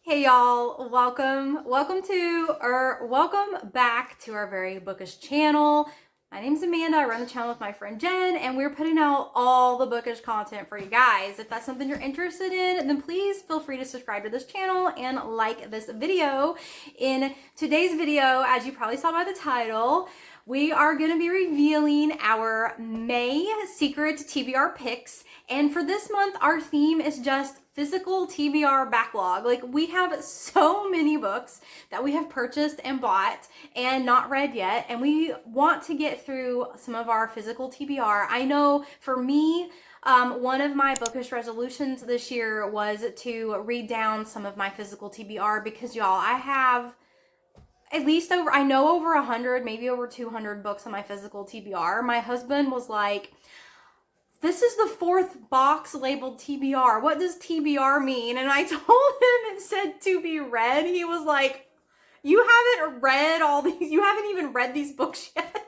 Hey y'all, welcome back to our very bookish channel. My name's Amanda. I run the channel with my friend Jen, and we're putting out all the bookish content for you guys. If that's something you're interested in, then please feel free to subscribe to this channel and like this video. In today's video, as you probably saw by the title, we are going to be revealing our May Secret TBR picks. And for this month, our theme is just physical TBR backlog. Like, we have so many books that we have purchased and bought and not read yet, and we want to get through some of our physical TBR. I know for me, one of my bookish resolutions this year was to read down some of my physical TBR because, y'all, I have at least over 100, maybe over 200 books on my physical TBR. My husband was like, this is the fourth box labeled TBR. What does TBR mean? And I told him it said to be read. He was like, you haven't read all these, you haven't even read these books yet.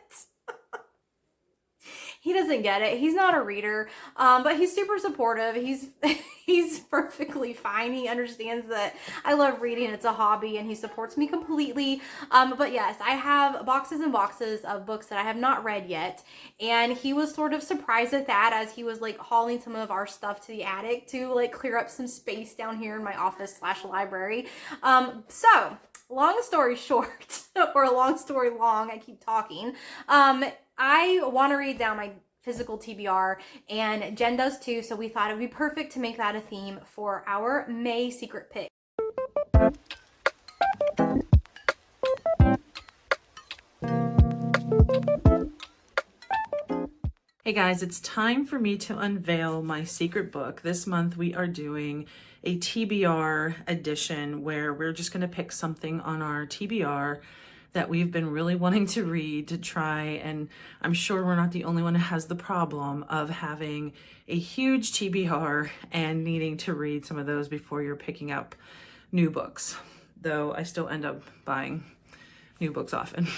He doesn't get it. He's not a reader, but he's super supportive. He's perfectly fine. He understands that I love reading. It's a hobby, and he supports me completely. But yes, I have boxes and boxes of books that I have not read yet, and he was sort of surprised at that as he was like hauling some of our stuff to the attic to like clear up some space down here in my office / library. So long story short, or long story long, I keep talking. I want to read down my physical TBR, and Jen does too, so we thought it would be perfect to make that a theme for our May secret pick. Hey guys, it's time for me to unveil my secret book. This month we are doing a TBR edition where we're just going to pick something on our TBR that we've been really wanting to read, to try, and I'm sure we're not the only one who has the problem of having a huge TBR and needing to read some of those before you're picking up new books, though I still end up buying new books often.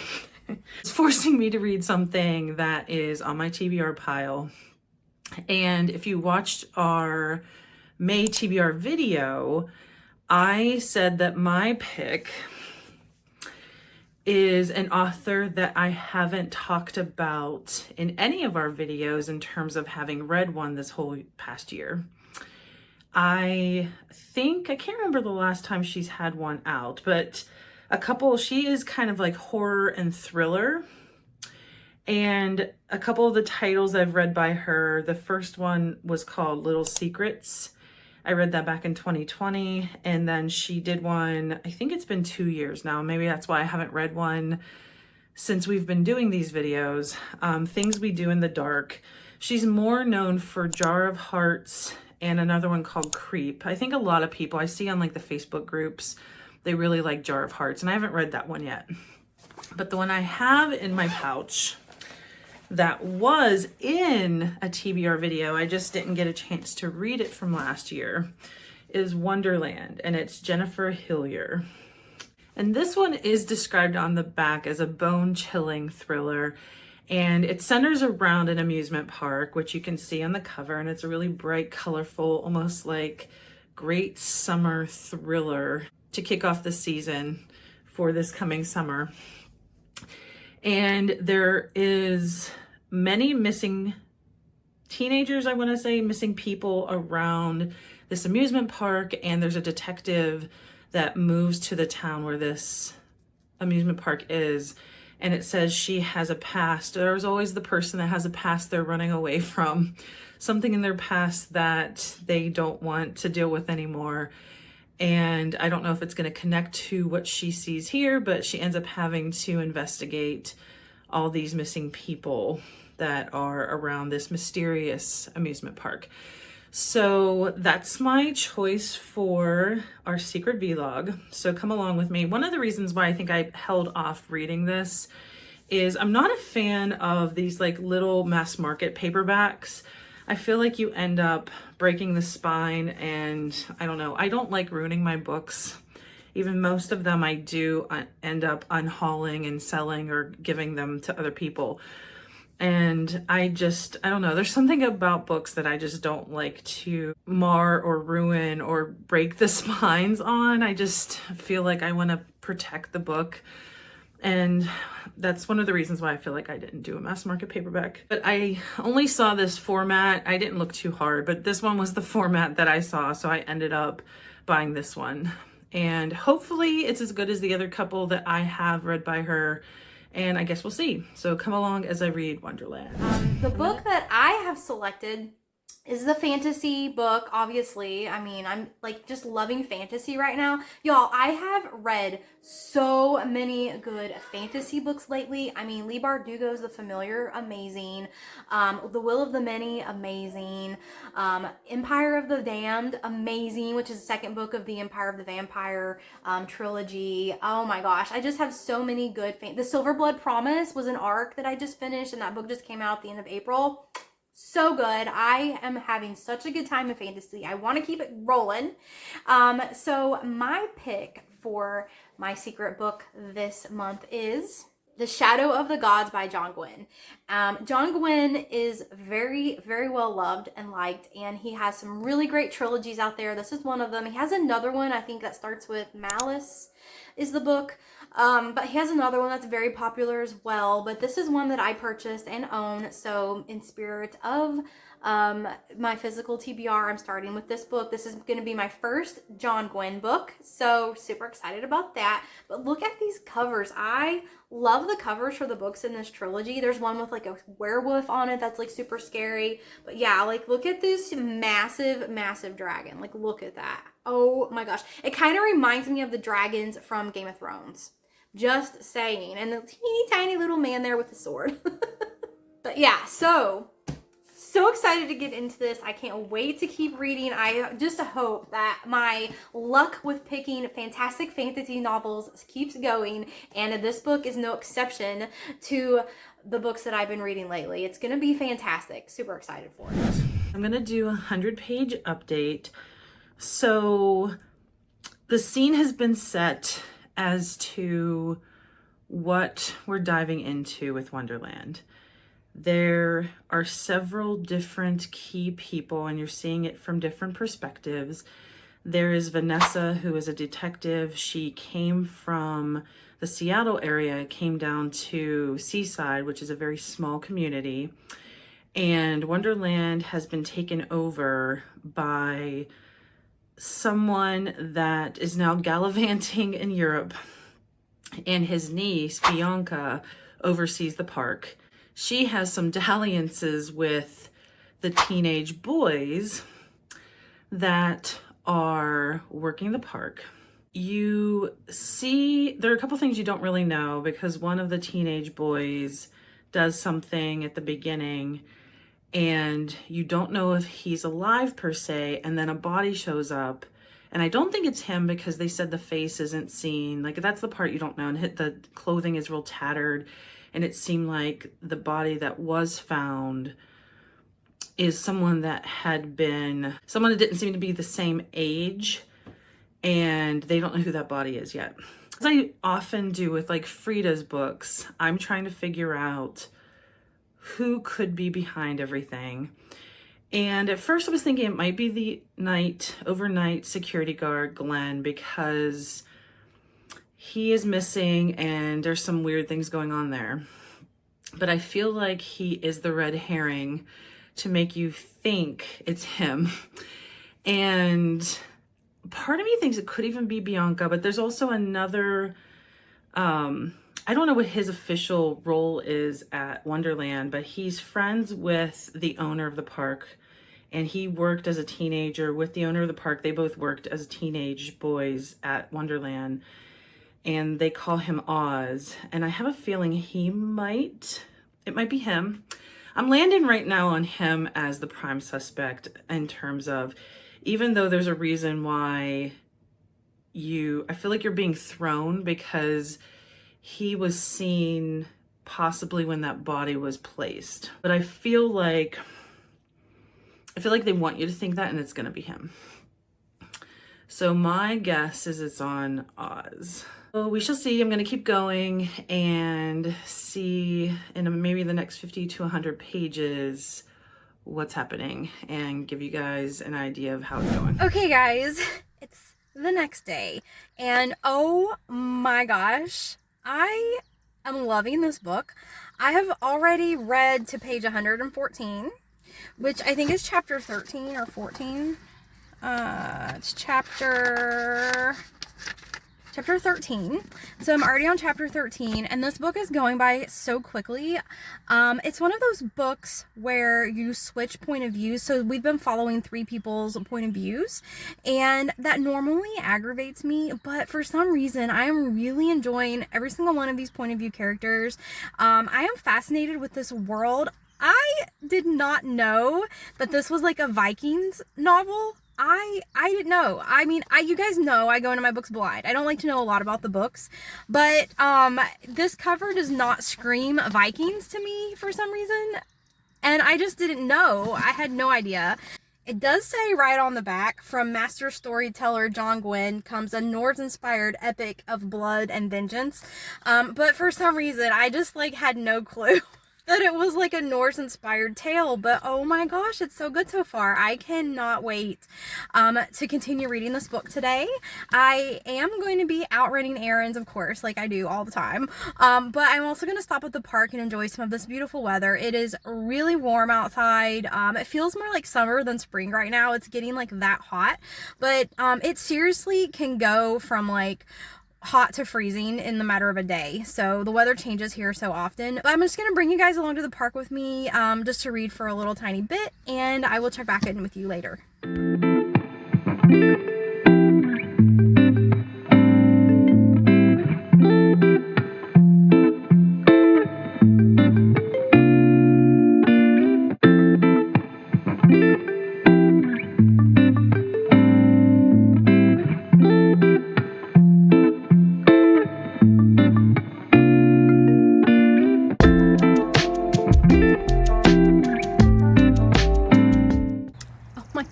It's forcing me to read something that is on my TBR pile. And if you watched our May TBR video, I said that my pick is an author that I haven't talked about in any of our videos in terms of having read one this whole past year. I can't remember the last time she's had one out, but she is kind of like horror and thriller. And a couple of the titles I've read by her, the first one was called Little Secrets. I read that back in 2020, and then she did one, I think it's been 2 years now. Maybe that's why I haven't read one since we've been doing these videos. Things We Do in the Dark. She's more known for Jar of Hearts and another one called Creep. I think a lot of people I see on like the Facebook groups, they really like Jar of Hearts, and I haven't read that one yet. But the one I have in my pouch that was in a TBR video, I just didn't get a chance to read it from last year, is Wonderland, and it's Jennifer Hillier. And this one is described on the back as a bone-chilling thriller, and it centers around an amusement park, which you can see on the cover, and it's a really bright, colorful, almost like great summer thriller to kick off the season for this coming summer. And there is many missing teenagers, I want to say, missing people around this amusement park, and there's a detective that moves to the town where this amusement park is, and it says she has a past. There's always the person that has a past they're running away from, something in their past that they don't want to deal with anymore. And I don't know if it's going to connect to what she sees here, but she ends up having to investigate all these missing people that are around this mysterious amusement park. So that's my choice for our secret vlog. So come along with me. One of the reasons why I think I held off reading this is I'm not a fan of these like little mass market paperbacks. I feel like you end up breaking the spine, and I don't know, I don't like ruining my books. Even most of them I do end up unhauling and selling or giving them to other people. And I don't know, there's something about books that I just don't like to mar or ruin or break the spines on. I just feel like I want to protect the book. And that's one of the reasons why I feel like I didn't do a mass market paperback. But I only saw this format. I didn't look too hard, but this one was the format that I saw. So I ended up buying this one. And hopefully it's as good as the other couple that I have read by her. And I guess we'll see. So come along as I read Wonderland. The book that I have selected is the fantasy book, obviously. I mean, I'm like just loving fantasy right now. Y'all, I have read so many good fantasy books lately. I mean, Leigh Bardugo's The Familiar, amazing. The Will of the Many, amazing. Empire of the Damned, amazing, which is the second book of the Empire of the Vampire trilogy. Oh my gosh, I just have so many good The Silver Blood Promise was an arc that I just finished, and that book just came out at the end of April. So good. I am having such a good time in fantasy. I want to keep it rolling. So my pick for my secret book this month is The Shadow of the Gods by John Gwynne. John Gwynne is very, very well loved and liked, and he has some really great trilogies out there. This is one of them. He has another one, I think, that starts with Malice is the book. But he has another one that's very popular as well. But this is one that I purchased and own. So in spirit of my physical TBR, I'm starting with this book. This is going to be my first John Gwynne book. So super excited about that. But look at these covers. I love the covers for the books in this trilogy. There's one with like a werewolf on it that's like super scary. But yeah, like look at this massive, massive dragon. Like look at that. Oh my gosh. It kind of reminds me of the dragons from Game of Thrones. Just saying. And the teeny tiny little man there with the sword. But yeah, so excited to get into this. I can't wait to keep reading. I just hope that my luck with picking fantastic fantasy novels keeps going, and this book is no exception to the books that I've been reading lately. It's going to be fantastic. Super excited for it. I'm going to do a 100-page update. So the scene has been set as to what we're diving into with Wonderland. There are several different key people, and you're seeing it from different perspectives. There is Vanessa, who is a detective. She came from the Seattle area, came down to Seaside, which is a very small community. And Wonderland has been taken over by someone that is now gallivanting in Europe. And his niece, Bianca, oversees the park. She has some dalliances with the teenage boys that are working the park. You see, there are a couple things you don't really know, because one of the teenage boys does something at the beginning and you don't know if he's alive per se, and then a body shows up. And I don't think it's him, because they said the face isn't seen. Like, that's the part you don't know. And the clothing is real tattered. And it seemed like the body that was found is someone that didn't seem to be the same age. And they don't know who that body is yet. As I often do with like Frida's books, I'm trying to figure out who could be behind everything. And at first I was thinking it might be the overnight security guard, Glenn, because he is missing and there's some weird things going on there. But I feel like he is the red herring to make you think it's him. And part of me thinks it could even be Bianca, but there's also another, I don't know what his official role is at Wonderland, but he's friends with the owner of the park. And he worked as a teenager with the owner of the park. They both worked as teenage boys at Wonderland. And they call him Oz. And I have a feeling it might be him. I'm landing right now on him as the prime suspect, in terms of, even though there's a reason why I feel like you're being thrown, because he was seen possibly when that body was placed. But I feel like they want you to think that, and it's going to be him. So my guess is it's on Oz. So we shall see. I'm going to keep going and see in maybe the next 50 to 100 pages what's happening and give you guys an idea of how it's going. Okay guys, it's the next day and oh my gosh, I am loving this book. I have already read to page 114, which I think is chapter 13 or 14. It's chapter 13. So I'm already on chapter 13 and this book is going by so quickly. It's one of those books where you switch point of views. So we've been following 3 people's point of views and that normally aggravates me, but for some reason I am really enjoying every single one of these point of view characters. I am fascinated with this world. I did not know that this was like a Vikings novel. I didn't know. I mean, you guys know I go into my books blind. I don't like to know a lot about the books, but this cover does not scream Vikings to me for some reason, and I just didn't know. I had no idea. It does say right on the back, from master storyteller John Gwynne comes a Norse-inspired epic of blood and vengeance, but for some reason I just like had no clue that it was like a Norse-inspired tale, but oh my gosh, it's so good so far. I cannot wait to continue reading this book today. I am going to be out running errands, of course, like I do all the time, but I'm also going to stop at the park and enjoy some of this beautiful weather. It is really warm outside. It feels more like summer than spring right now. It's getting like that hot, but it seriously can go from like hot to freezing in the matter of a day. So the weather changes here so often. But I'm just going to bring you guys along to the park with me just to read for a little tiny bit, and I will check back in with you later.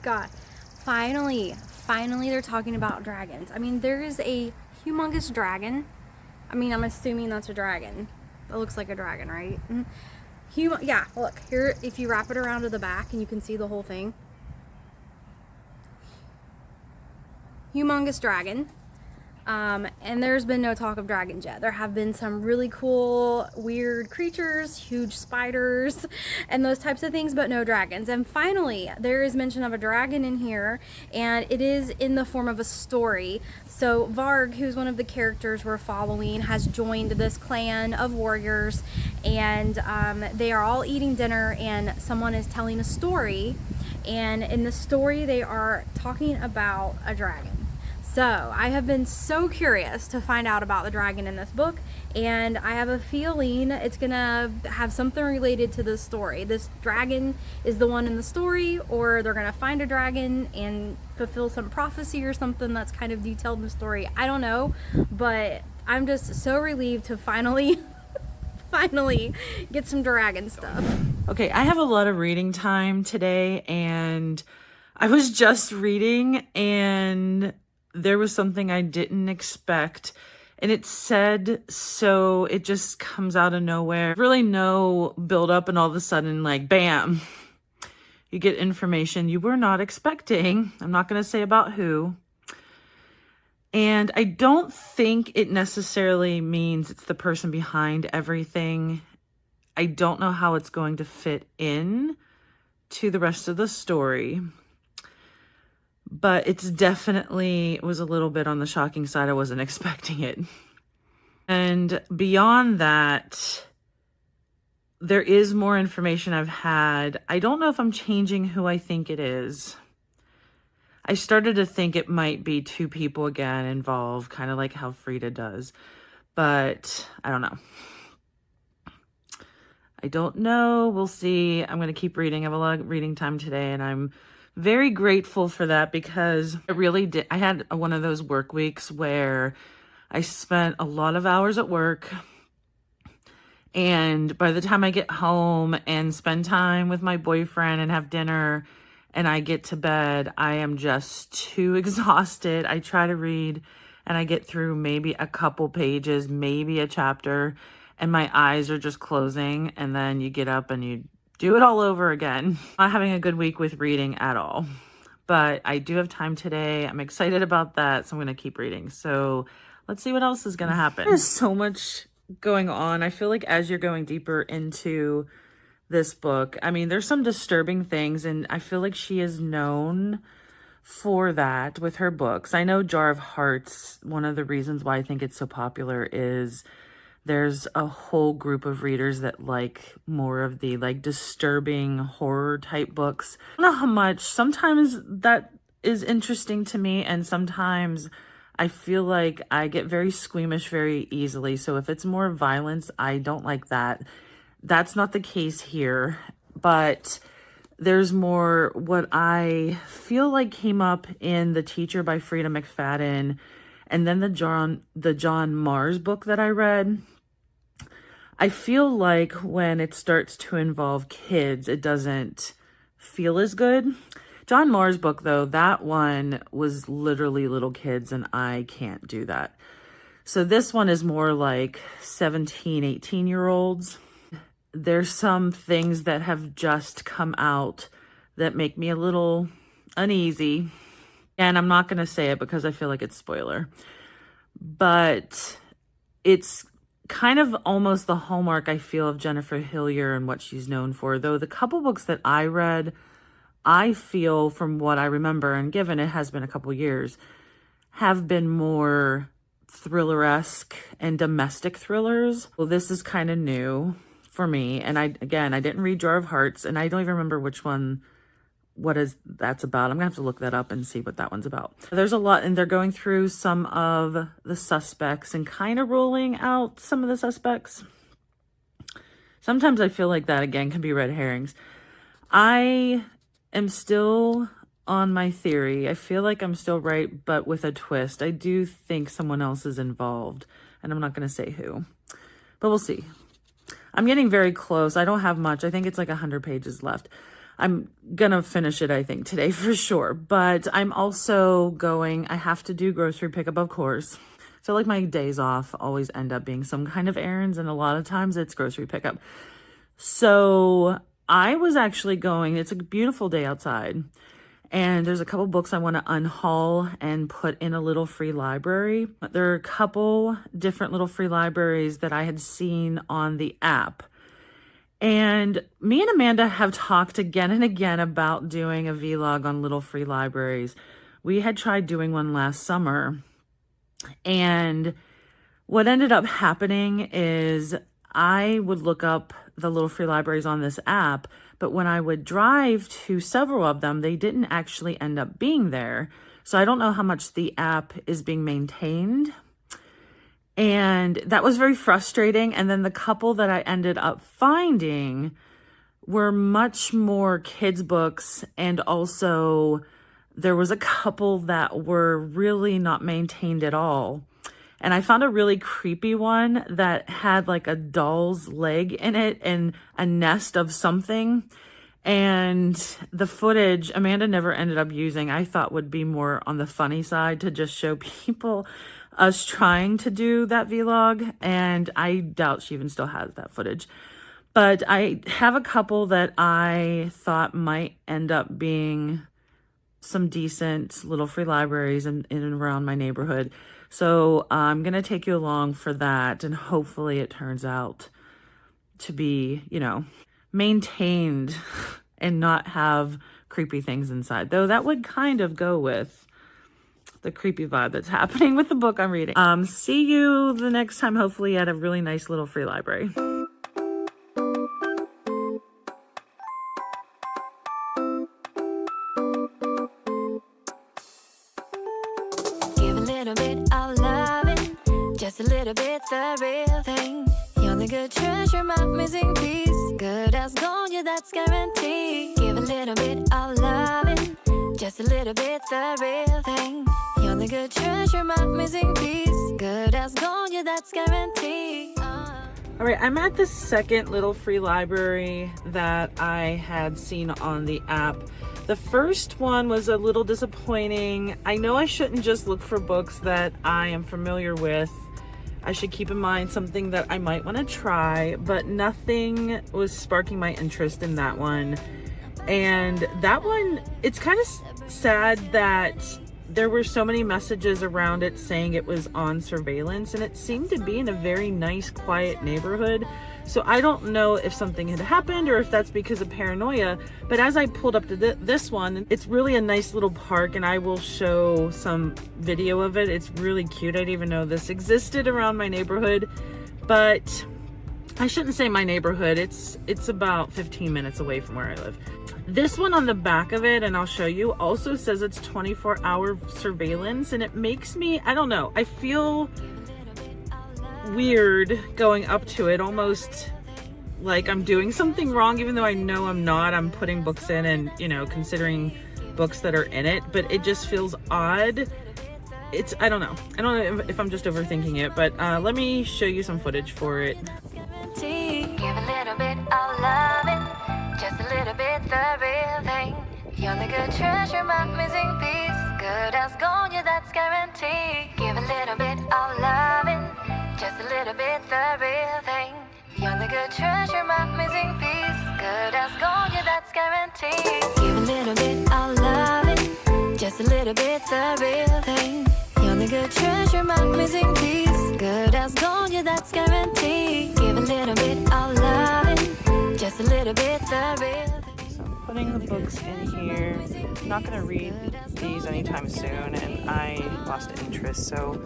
God, finally they're talking about dragons. I mean, there is a humongous dragon. I mean, I'm assuming that's a dragon. That looks like a dragon, right? Yeah, look here, if you wrap it around to the back and you can see the whole thing. Humongous dragon. And there's been no talk of dragons yet. There have been some really cool, weird creatures, huge spiders, and those types of things, but no dragons. And finally, there is mention of a dragon in here, and it is in the form of a story. So Varg, who's one of the characters we're following, has joined this clan of warriors, and they are all eating dinner, and someone is telling a story, and in the story they are talking about a dragon. So I have been so curious to find out about the dragon in this book, and I have a feeling it's gonna have something related to this story. This dragon is the one in the story, or they're gonna find a dragon and fulfill some prophecy or something that's kind of detailed in the story. I don't know, but I'm just so relieved to finally get some dragon stuff. Okay, I have a lot of reading time today, and I was just reading and there was something I didn't expect, and it said, so it just comes out of nowhere. Really no build up, and all of a sudden, like, bam, you get information you were not expecting. I'm not going to say about who. And I don't think it necessarily means it's the person behind everything. I don't know how it's going to fit in to the rest of the story. But it's definitely was a little bit on the shocking side. I wasn't expecting it. And beyond that, there is more information I've had. I don't know if I'm changing who I think it is. I started to think it might be 2 people again involved, kind of like how Frida does. But I don't know. I don't know. We'll see. I'm going to keep reading. I have a lot of reading time today, and I'm very grateful for that, because it really did. I had one of those work weeks where I spent a lot of hours at work, and by the time I get home and spend time with my boyfriend and have dinner and I get to bed, I am just too exhausted. I try to read and I get through maybe a couple pages, maybe a chapter, and my eyes are just closing, and then you get up and you do it all over again. Not having a good week with reading at all. But I do have time today. I'm excited about that, so I'm going to keep reading. So let's see what else is going to happen. There's so much going on. I feel like as you're going deeper into this book, I mean, there's some disturbing things, and I feel like she is known for that with her books. I know Jar of Hearts, one of the reasons why I think it's so popular is there's a whole group of readers that like more of the like disturbing horror type books. I don't know how much, sometimes that is interesting to me, and sometimes I feel like I get very squeamish very easily. So if it's more violence, I don't like that. That's not the case here, but there's more what I feel like came up in The Teacher by Frida McFadden, and then the John Mars book that I read. I feel like when it starts to involve kids, it doesn't feel as good. John Mars book, though, that one was literally little kids, and I can't do that. So this one is more like 17, 18-year-olds. There's some things that have just come out that make me a little uneasy. And I'm not going to say it because I feel like it's spoiler. But it's kind of almost the hallmark, I feel, of Jennifer Hillier and what she's known for. Though the couple books that I read, I feel from what I remember, and given it has been a couple years, have been more thriller-esque and domestic thrillers. Well, this is kind of new for me. And I didn't read Jar of Hearts, and I don't even remember which one, that's about. I'm gonna have to look that up and see what that one's about. There's a lot, and they're going through some of the suspects and kind of ruling out some of the suspects. Sometimes I feel like that, again, can be red herrings. I am still on my theory. I feel like I'm still right, but with a twist. I do think someone else is involved, and I'm not gonna say who, but we'll see. I'm getting very close. I don't have much. I think it's like 100 pages left. I'm gonna finish it, I think, today for sure. But I'm also I have to do grocery pickup, of course. I feel like my days off always end up being some kind of errands, and a lot of times it's grocery pickup. So I was actually it's a beautiful day outside, and there's a couple books I want to unhaul and put in a little free library. There are a couple different little free libraries that I had seen on the app. And me and Amanda have talked again and again about doing a vlog on little free libraries. We had tried doing one last summer. And what ended up happening is I would look up the little free libraries on this app, but when I would drive to several of them, they didn't actually end up being there. So I don't know how much the app is being maintained. And that was very frustrating. And then the couple that I ended up finding were much more kids' books. And also there was a couple that were really not maintained at all. And I found a really creepy one that had like a doll's leg in it and a nest of something. And the footage Amanda never ended up using, I thought would be more on the funny side to just show people us trying to do that vlog. And I doubt she even still has that footage. But I have a couple that I thought might end up being some decent little free libraries in and around my neighborhood. So I'm going to take you along for that, and hopefully it turns out to be, maintained and not have creepy things inside. Though that would kind of go with the creepy vibe that's happening with the book I'm reading. See you the next time, hopefully at a really nice little free library. Just a little bit the real thing. You're the good treasure, my missing piece. Good as gold, yeah, that's guaranteed. Give a little bit of loving. Just a little bit the real thing. You're the good treasure, my missing piece. Good as gold, yeah, that's guaranteed. All right, I'm at the second little free library that I had seen on the app. The first one was a little disappointing. I know I shouldn't just look for books that I am familiar with. I should keep in mind something that I might want to try, but nothing was sparking my interest in that one. And that one, it's kind of sad that there were so many messages around it saying it was on surveillance, and it seemed to be in a very nice, quiet neighborhood. So I don't know if something had happened or if that's because of paranoia, but as I pulled up to this one, it's really a nice little park, and I will show some video of it. It's really cute. I didn't even know this existed around my neighborhood, but I shouldn't say my neighborhood. It's about 15 minutes away from where I live. This one on the back of it, and I'll show you, also says it's 24-hour surveillance, and it makes me, I don't know, I feel weird going up to it, almost like I'm doing something wrong, even though I know I'm not. I'm putting books in and, you know, considering books that are in it, but it just feels odd. I don't know if I'm just overthinking it, but let me show you some footage for it. Give a little bit of loving, just a little bit the real thing. You're the good treasure, my missing piece. Good as gold, yeah, that's guaranteed. Give a little bit of loving, just a little bit the real thing. You're the good treasure, my missing piece. Good as gold, yeah, that's guaranteed. Give a little bit of loving, just a little bit the real thing. You're the good treasure, my missing piece. Good as gold, yeah, that's guaranteed. Give a little bit of loving, just a little bit the real thing. So I'm putting the books in here. I'm not gonna read these anytime soon, and I lost interest, so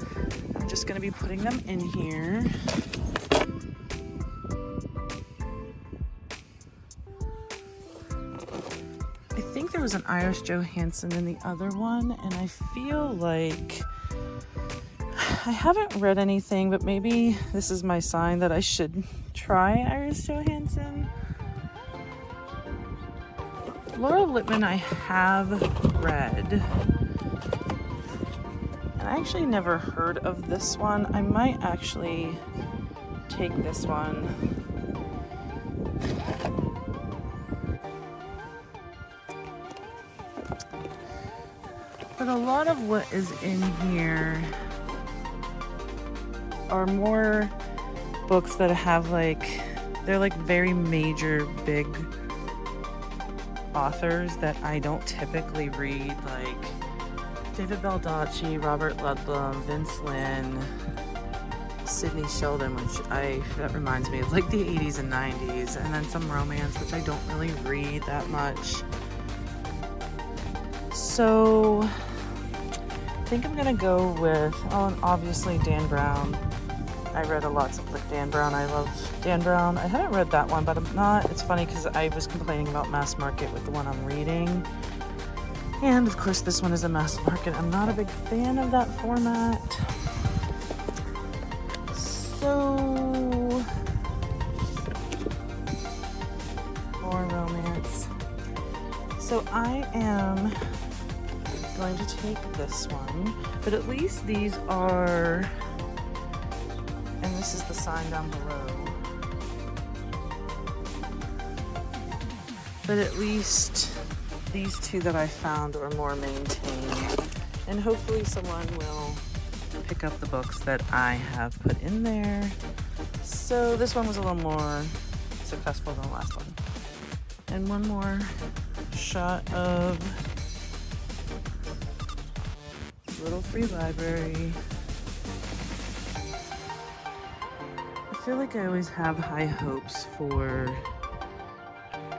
I'm just gonna be putting them in here. I think there was an Iris Johansson in the other one, and I feel like I haven't read anything, but maybe this is my sign that I should try Iris Johansson. Laura Lippman I have read, and I actually never heard of this one. I might actually take this one. But a lot of what is in here are more books that have they're like very major, big authors that I don't typically read, like David Baldacci, Robert Ludlum, Vince Lynn, Sidney Sheldon, that reminds me of like the 80s and 90s, and then some romance, which I don't really read that much. So I think I'm gonna go with, and obviously Dan Brown. I read lots of Dan Brown. I love Dan Brown. I haven't read that one, but I'm not. It's funny because I was complaining about mass market with the one I'm reading. And of course this one is a mass market. I'm not a big fan of that format. So, more romance. So I am going to take this one, but at least these are, and this is the sign down below, but at least these two that I found are more maintained, and hopefully someone will pick up the books that I have put in there. So this one was a little more successful than the last one. And one more shot of little free library. I feel like I always have high hopes for,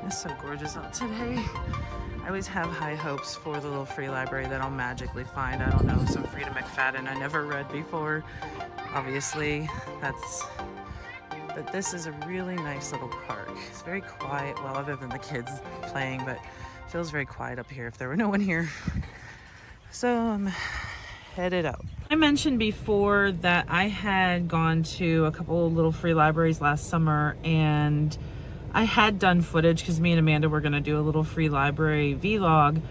it's so gorgeous out today. I always have high hopes for the little free library that I'll magically find. I don't know, some Frida McFadden I never read before. Obviously, but this is a really nice little park. It's very quiet, well, other than the kids playing, but it feels very quiet up here if there were no one here. So I'm headed out. I mentioned before that I had gone to a couple of little free libraries last summer, and I had done footage because me and Amanda were going to do a little free library vlog,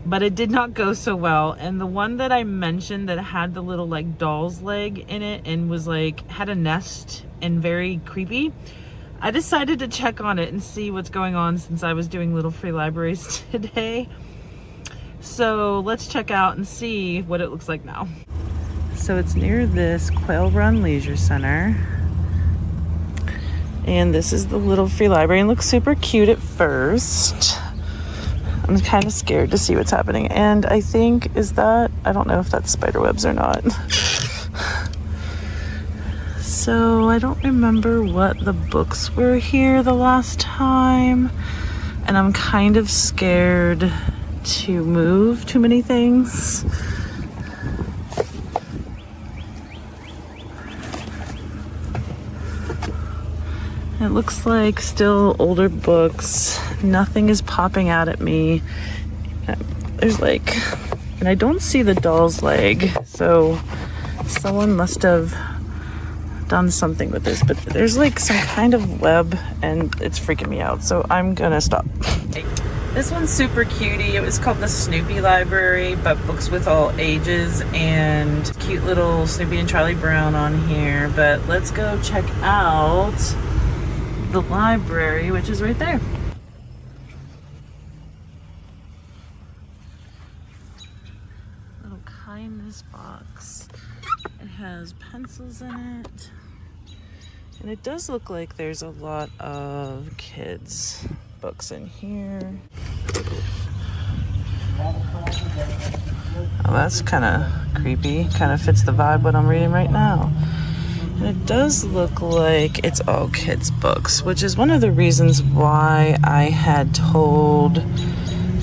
but it did not go so well. And the one that I mentioned that had the little like doll's leg in it and was like had a nest and very creepy, I decided to check on it and see what's going on since I was doing little free libraries today. So let's check out and see what it looks like now. So it's near this Quail Run Leisure Center. And this is the little free library, and looks super cute at first. I'm kind of scared to see what's happening. And I think, I don't know if that's spider webs or not. So I don't remember what the books were here the last time. And I'm kind of scared to move too many things. It looks like still older books. Nothing is popping out at me. There's like, and I don't see the doll's leg. So someone must have done something with this, but there's like some kind of web and it's freaking me out. So I'm gonna stop. This one's super cutie. It was called the Snoopy Library, but books with all ages, and cute little Snoopy and Charlie Brown on here. But let's go check out the library, which is right there. Little kindness box. It has pencils in it. And it does look like there's a lot of kids' books in here. Oh, that's kind of creepy. Kind of fits the vibe what I'm reading right now. And it does look like it's all kids' books, which is one of the reasons why I had told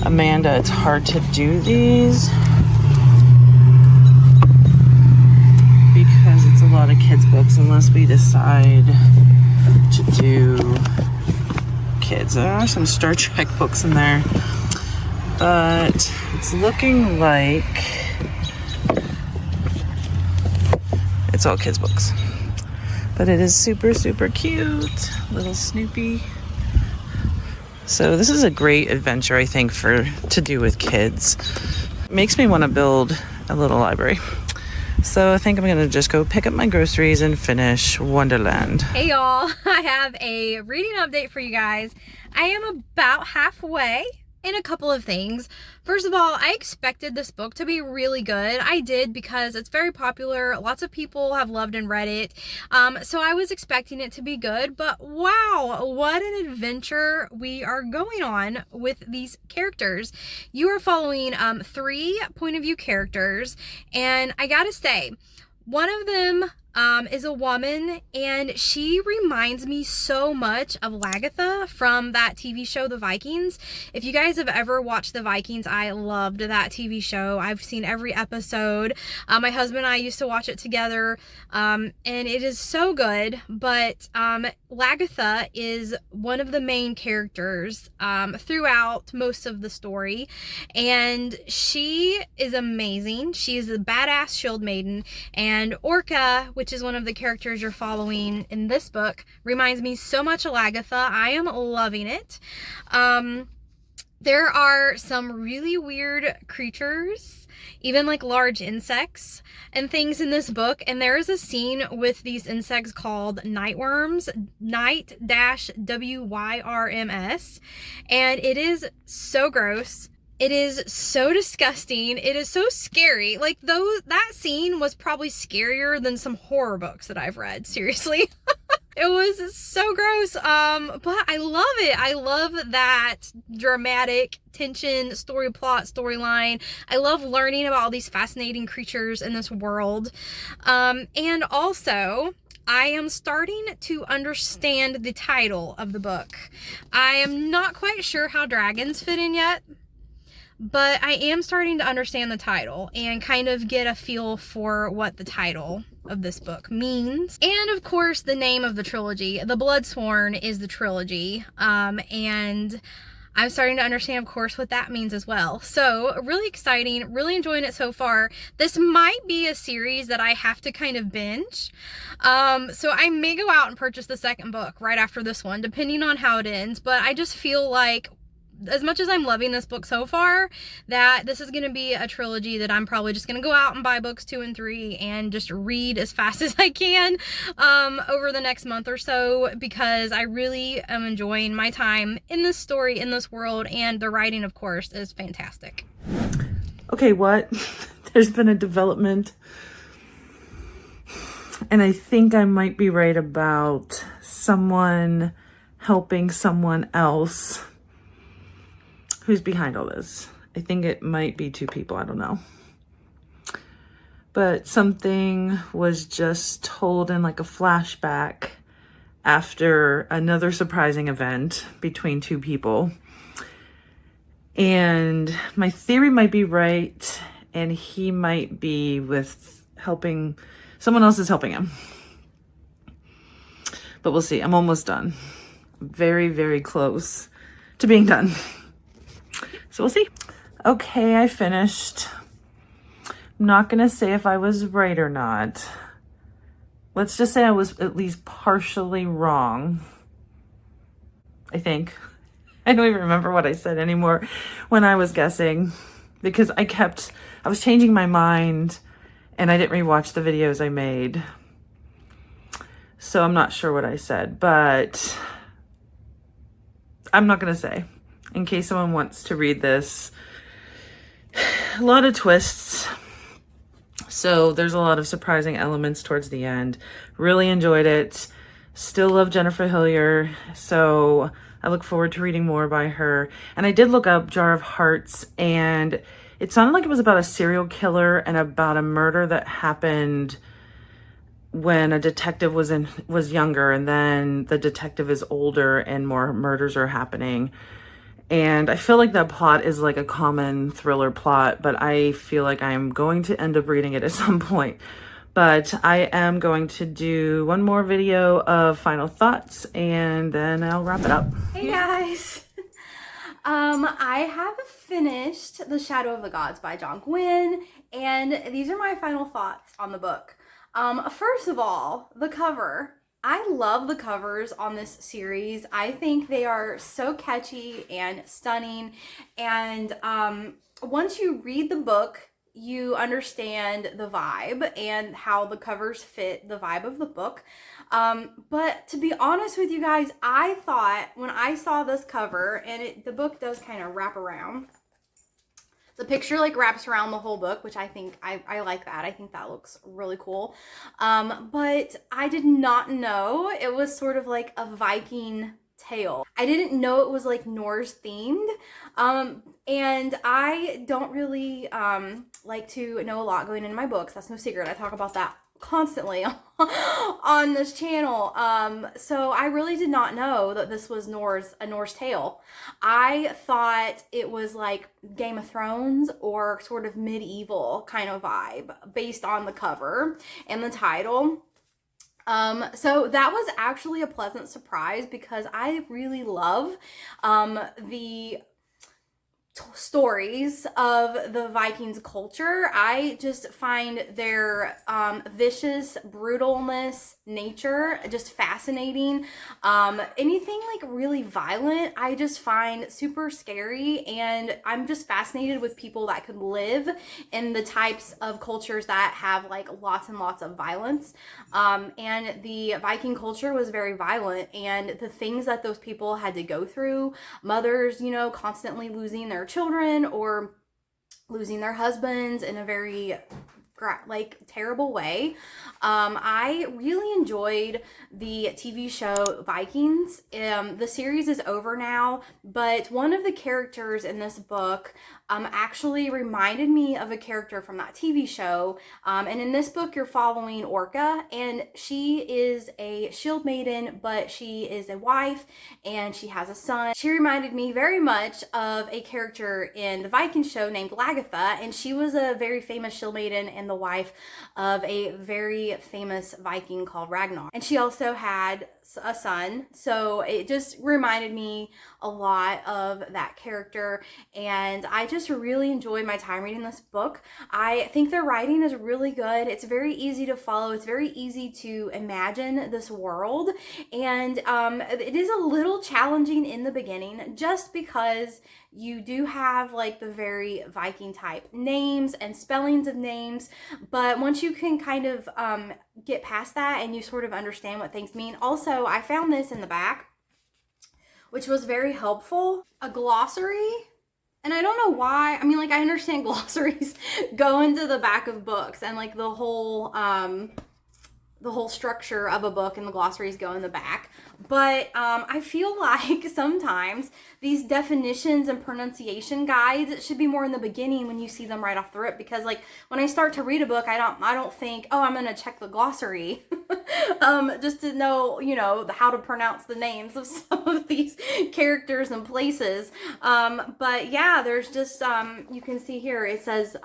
Amanda it's hard to do these. Because it's a lot of kids' books unless we decide to do kids. There are some Star Trek books in there, but it's looking like it's all kids' books. But it is super, super cute. Little Snoopy. So this is a great adventure, I think, to do with kids. It makes me want to build a little library. So I think I'm going to just go pick up my groceries and finish Wonderland. Hey y'all, I have a reading update for you guys. I am about halfway in a couple of things. First of all, I expected this book to be really good. I did, because it's very popular. Lots of people have loved and read it. So I was expecting it to be good, but wow, what an adventure we are going on with these characters. You are following 3 point of view characters, and I gotta say, one of them is a woman, and she reminds me so much of Lagatha from that TV show, The Vikings. If you guys have ever watched The Vikings, I loved that TV show. I've seen every episode. My husband and I used to watch it together, and it is so good. But Lagatha is one of the main characters throughout most of the story, and she is amazing. She is a badass shield maiden, and Orca, which is one of the characters you're following in this book, reminds me so much of Lagatha. I am loving it. There are some really weird creatures, even like large insects and things in this book, and there is a scene with these insects called nightworms, night-wyrms, and it is so gross. It is so disgusting. It is so scary. Like, that scene was probably scarier than some horror books that I've read. Seriously. It was so gross. But I love it. I love that dramatic tension, story plot, storyline. I love learning about all these fascinating creatures in this world. And also, I am starting to understand the title of the book. I am not quite sure how dragons fit in yet, but I am starting to understand the title and kind of get a feel for what the title of this book means. And of course, the name of the trilogy, The Bloodsworn, is the trilogy. And I'm starting to understand, of course, what that means as well. So really exciting, really enjoying it so far. This might be a series that I have to kind of binge. So I may go out and purchase the second book right after this one, depending on how it ends. But I just feel like as much as I'm loving this book so far, that this is going to be a trilogy that I'm probably just going to go out and buy books 2 and 3 and just read as fast as I can over the next month or so, because I really am enjoying my time in this story, in this world, and the writing, of course, is fantastic. Okay, what? There's been a development, and I think I might be right about someone helping someone else. Who's behind all this? I think it might be 2 people, I don't know. But something was just told in like a flashback after another surprising event between 2 people. And my theory might be right, and he might be with helping, someone else is helping him. But we'll see. I'm almost done. Very, very close to being done. So we'll see. Okay, I finished. I'm not gonna say if I was right or not. Let's just say I was at least partially wrong. I think. I don't even remember what I said anymore when I was guessing, because I was changing my mind and I didn't rewatch the videos I made. So I'm not sure what I said, but I'm not gonna say, in case someone wants to read this. A lot of twists. So there's a lot of surprising elements towards the end. Really enjoyed it. Still love Jennifer Hillier. So I look forward to reading more by her. And I did look up Jar of Hearts, and it sounded like it was about a serial killer and about a murder that happened when a detective was younger, and then the detective is older and more murders are happening. And I feel like that plot is like a common thriller plot, but I feel like I'm going to end up reading it at some point. But I am going to do one more video of final thoughts, and then I'll wrap it up. Hey guys! I have finished The Shadow of the Gods by John Gwynne, and these are my final thoughts on the book. First of all, the cover. I love the covers on this series. I think they are so catchy and stunning, and once you read the book, you understand the vibe and how the covers fit the vibe of the book. But to be honest with you guys, I thought when I saw this cover, and the book does kind of wrap around. The picture like wraps around the whole book, which I think I like that. I think that looks really cool. But I did not know it was sort of like a Viking tale. I didn't know it was like Norse themed. And I don't really like to know a lot going into my books. That's no secret. I talk about that constantly on this channel. So I really did not know that this was a Norse tale. I thought it was like Game of Thrones or sort of medieval kind of vibe based on the cover and the title. So that was actually a pleasant surprise, because I really love the stories of the Vikings culture. I just find their vicious brutalness nature just fascinating. Anything like really violent I just find super scary, and I'm just fascinated with people that could live in the types of cultures that have like lots and lots of violence. And the Viking culture was very violent, and the things that those people had to go through, mothers, you know, constantly losing their children or losing their husbands in a very like terrible way. I really enjoyed the TV show Vikings. The series is over now, but one of the characters in this book actually reminded me of a character from that TV show. And in this book, you're following Orca, and she is a shield maiden, but she is a wife and she has a son. She reminded me very much of a character in the Viking show named Lagertha, and she was a very famous shield maiden and the wife of a very famous Viking called Ragnar. And she also had a son, so it just reminded me a lot of that character, and I just really enjoyed my time reading this book. I think the writing is really good. It's very easy to follow. It's very easy to imagine this world, and it is a little challenging in the beginning just because you do have like the very Viking type names and spellings of names, but once you can kind of get past that and you sort of understand what things mean. Also, I found this in the back, which was very helpful, a glossary. And I don't know why. I mean, like, I understand glossaries go into the back of books, and like the whole structure of a book and the glossaries go in the back. But I feel like sometimes these definitions and pronunciation guides should be more in the beginning when you see them right off the rip, because like when I start to read a book, I don't think, oh, I'm gonna check the glossary just to know, you know, how to pronounce the names of some of these characters and places. But yeah, there's just you can see here it says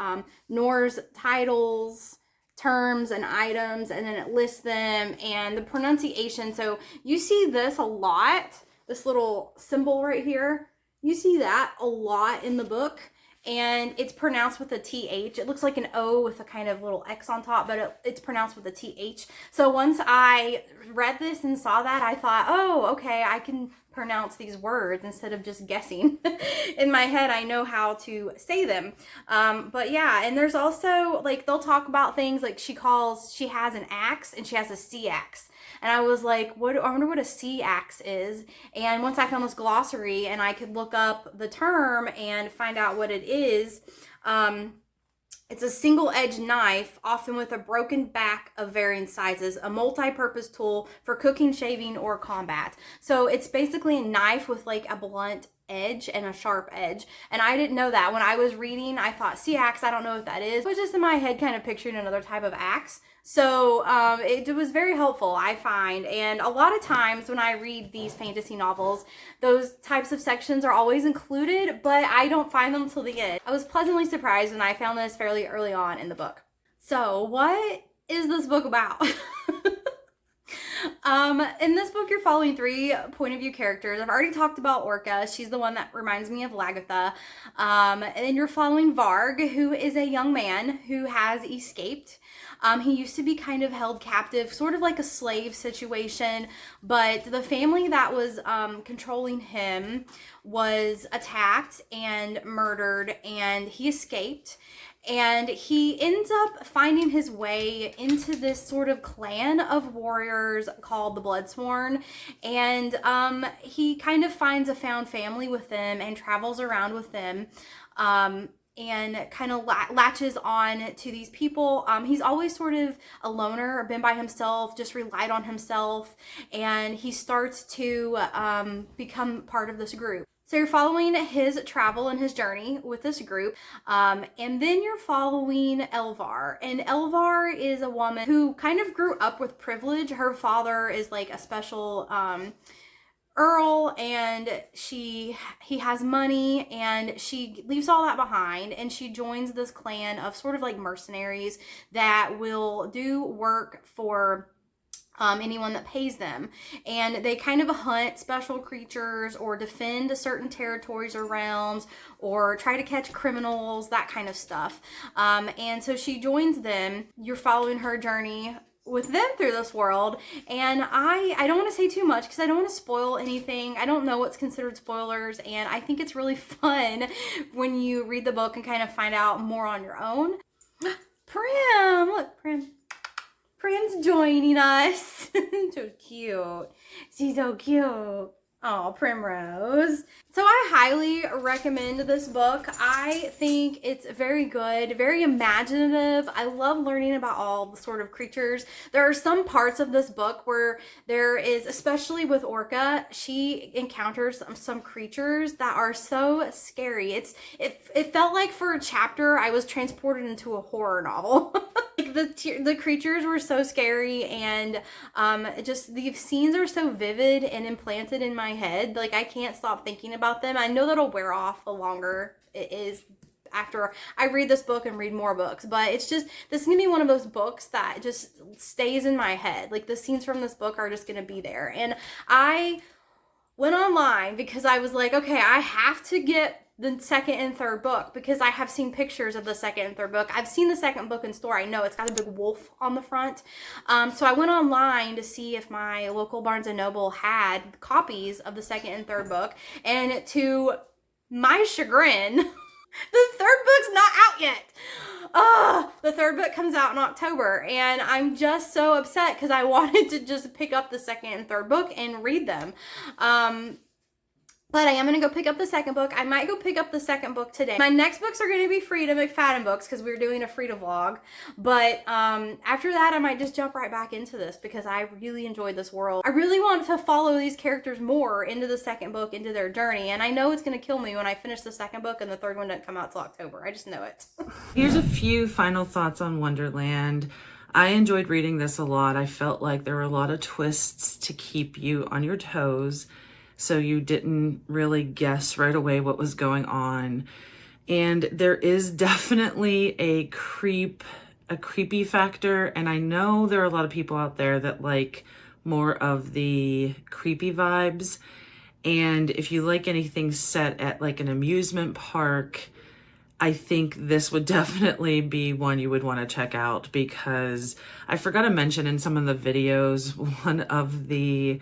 Norse titles, terms and items, and then it lists them and the pronunciation. So you see this a lot, this little symbol right here, you see that a lot in the book, and it's pronounced with a TH. It looks like an O with a kind of little X on top, but it's pronounced with a TH. So once I read this and saw that, I thought, oh, okay, I can pronounce these words instead of just guessing. In my head, I know how to say them. But yeah, and there's also, like, they'll talk about things like she has an axe and she has a sea axe. And I was like, I wonder what a sea axe is. And once I found this glossary and I could look up the term and find out what it is, it's a single-edged knife, often with a broken back of varying sizes, a multi-purpose tool for cooking, shaving, or combat. So it's basically a knife with like a blunt edge and a sharp edge. And I didn't know that. When I was reading, I thought sea axe, I don't know what that is. I was just in my head kind of picturing another type of axe. So it was very helpful, I find. And a lot of times when I read these fantasy novels, those types of sections are always included, but I don't find them till the end. I was pleasantly surprised when I found this fairly early on in the book. So what is this book about? In this book, you're following 3 point of view characters. I've already talked about Orca. She's the one that reminds me of Lagatha. And then you're following Varg, who is a young man who has escaped. He used to be kind of held captive, sort of like a slave situation, but the family that was controlling him was attacked and murdered, and he escaped. And he ends up finding his way into this sort of clan of warriors called the Bloodsworn. And he kind of finds a found family with them and travels around with them. And kind of latches on to these people. He's always sort of a loner, been by himself, just relied on himself. And he starts to become part of this group. So you're following his travel and his journey with this group. And then you're following Elvar. And Elvar is a woman who kind of grew up with privilege. Her father is like a special earl, and he has money, and she leaves all that behind, and she joins this clan of sort of like mercenaries that will do work for anyone that pays them, and they kind of hunt special creatures or defend certain territories or realms or try to catch criminals, that kind of stuff. And so she joins them. You're following her journey with them through this world, and I don't want to say too much because I don't want to spoil anything. I don't know what's considered spoilers, and I think it's really fun when you read the book and kind of find out more on your own. Prim! Look, Prim's joining us. So cute. She's so cute. Oh, Primrose. So I highly recommend this book. I think it's very good, very imaginative. I love learning about all the sort of creatures. There are some parts of this book where there is, especially with Orca, she encounters some creatures that are so scary. It felt like for a chapter I was transported into a horror novel. Like the creatures were so scary, and just the scenes are so vivid and implanted in my head. Like I can't stop thinking about them. I know that'll wear off the longer it is after I read this book and read more books. But it's just, this is gonna be one of those books that just stays in my head. Like the scenes from this book are just gonna be there. And I went online because I was like, okay, I have to get the second and third book because I have seen pictures of the second and third book. I've seen the second book in store. I know it's got a big wolf on the front. So I went online to see if my local Barnes & Noble had copies of the second and third book. And to my chagrin, the third book's not out yet. The third book comes out in October, and I'm just so upset because I wanted to just pick up the second and third book and read them. But I am going to go pick up the second book. I might go pick up the second book today. My next books are going to be Frida McFadden books because we're doing a Frida vlog. But after that, I might just jump right back into this because I really enjoyed this world. I really want to follow these characters more into the second book, into their journey. And I know it's going to kill me when I finish the second book and the third one doesn't come out till October. I just know it. Here's a few final thoughts on Wonderland. I enjoyed reading this a lot. I felt like there were a lot of twists to keep you on your toes, so you didn't really guess right away what was going on. And there is definitely a creepy factor. And I know there are a lot of people out there that like more of the creepy vibes. And if you like anything set at like an amusement park, I think this would definitely be one you would want to check out, because I forgot to mention in some of the videos, one of the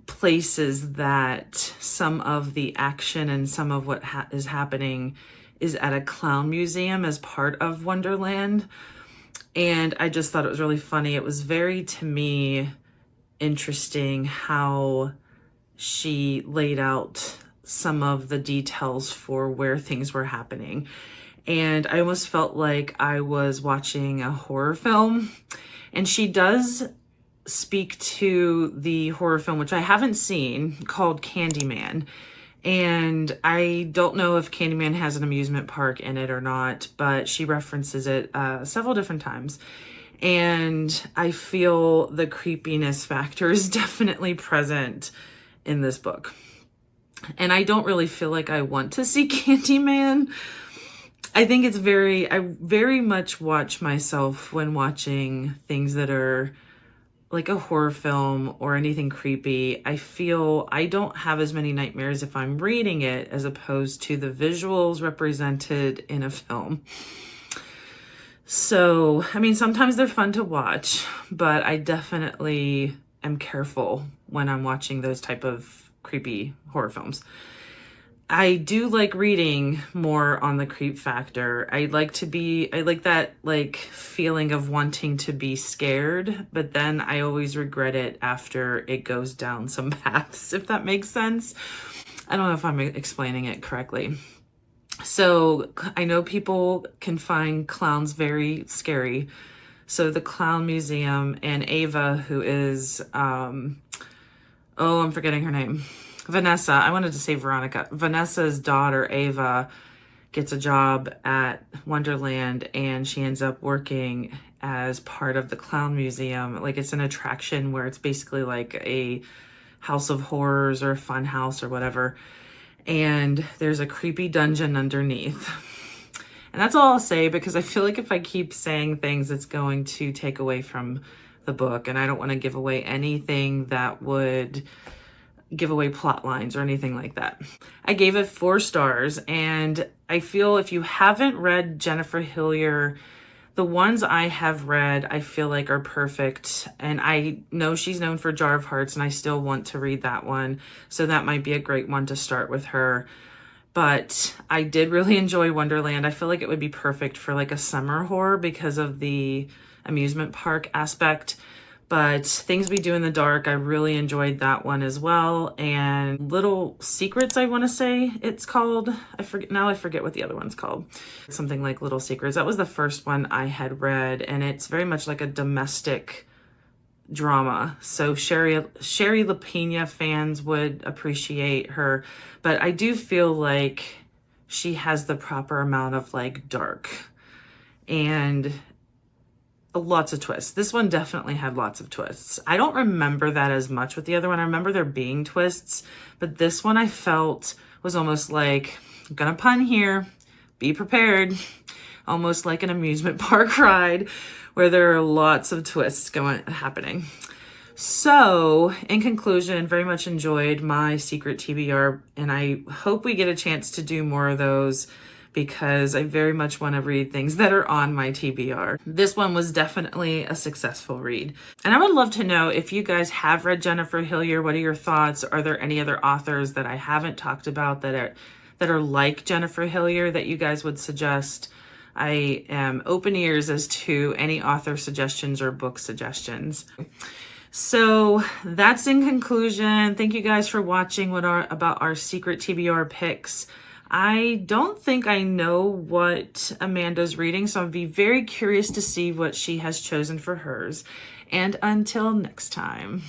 places that some of the action and some of what is happening is at a clown museum as part of Wonderland. And I just thought it was really funny. It was very, to me, interesting how she laid out some of the details for where things were happening. And I almost felt like I was watching a horror film. And she does speak to the horror film, which I haven't seen, called Candyman. And I don't know if Candyman has an amusement park in it or not, but she references it several different times. And I feel the creepiness factor is definitely present in this book. And I don't really feel like I want to see Candyman. I think I very much watch myself when watching things that are like a horror film or anything creepy. I feel I don't have as many nightmares if I'm reading it as opposed to the visuals represented in a film. So, I mean, sometimes they're fun to watch, but I definitely am careful when I'm watching those type of creepy horror films. I do like reading more on the creep factor. I like that like feeling of wanting to be scared, but then I always regret it after it goes down some paths, if that makes sense. I don't know if I'm explaining it correctly. So I know people can find clowns very scary. So the Clown Museum, and Ava, who is, I'm forgetting her name. Vanessa, I wanted to say Veronica. Vanessa's daughter, Ava, gets a job at Wonderland, and she ends up working as part of the Clown Museum. Like, it's an attraction where it's basically like a house of horrors or a fun house or whatever. And there's a creepy dungeon underneath. And that's all I'll say, because I feel like if I keep saying things, it's going to take away from the book. And I don't want to give away anything that would give away plot lines or anything like that. I gave it 4 stars, and I feel if you haven't read Jennifer Hillier, the ones I have read I feel like are perfect, and I know she's known for Jar of Hearts, and I still want to read that one, so that might be a great one to start with her. But I did really enjoy Wonderland. I feel like it would be perfect for like a summer horror because of the amusement park aspect. But Things We Do in the Dark, I really enjoyed that one as well. And Little Secrets, I want to say it's called. I forget what the other one's called. Something like Little Secrets. That was the first one I had read, and it's very much like a domestic drama. So Sherry LaPena fans would appreciate her. But I do feel like she has the proper amount of like dark and lots of twists. This one definitely had lots of twists. I don't remember that as much with the other one. I remember there being twists, but this one I felt was almost like, I'm gonna pun here, be prepared. Almost like an amusement park ride where there are lots of twists happening. So, in conclusion, very much enjoyed my Secret TBR, and I hope we get a chance to do more of those because I very much want to read things that are on my TBR. This one was definitely a successful read. And I would love to know if you guys have read Jennifer Hillier. What are your thoughts? Are there any other authors that I haven't talked about that are like Jennifer Hillier that you guys would suggest? I am open ears as to any author suggestions or book suggestions. So that's in conclusion. Thank you guys for watching about our Secret TBR picks. I don't think I know what Amanda's reading, so I'd be very curious to see what she has chosen for hers. And until next time.